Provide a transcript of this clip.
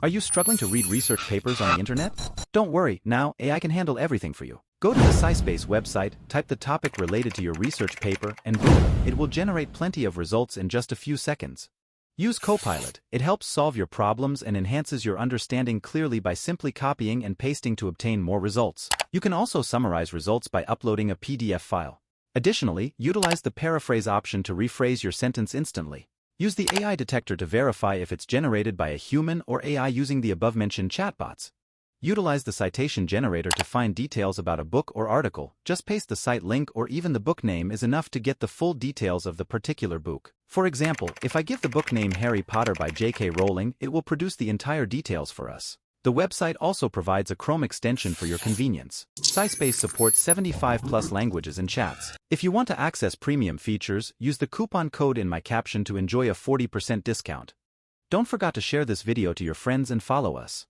Are you struggling to read research papers on the internet? Don't worry, now AI can handle everything for you. Go to the SciSpace website, type the topic related to your research paper, and boom, it will generate plenty of results in just a few seconds. Use Copilot. It helps solve your problems and enhances your understanding clearly by simply copying and pasting to obtain more results. You can also summarize results by uploading a PDF file. Additionally, utilize the paraphrase option to rephrase your sentence instantly. Use the AI detector to verify if it's generated by a human or AI using the above-mentioned chatbots. Utilize the citation generator to find details about a book or article. Just paste the site link or even the book name is enough to get the full details of the particular book. For example, if I give the book name Harry Potter by J.K. Rowling, it will produce the entire details for us. The website also provides a Chrome extension for your convenience. SciSpace supports 75+ languages and chats. If you want to access premium features, use the coupon code in my caption to enjoy a 40% discount. Don't forget to share this video to your friends and follow us.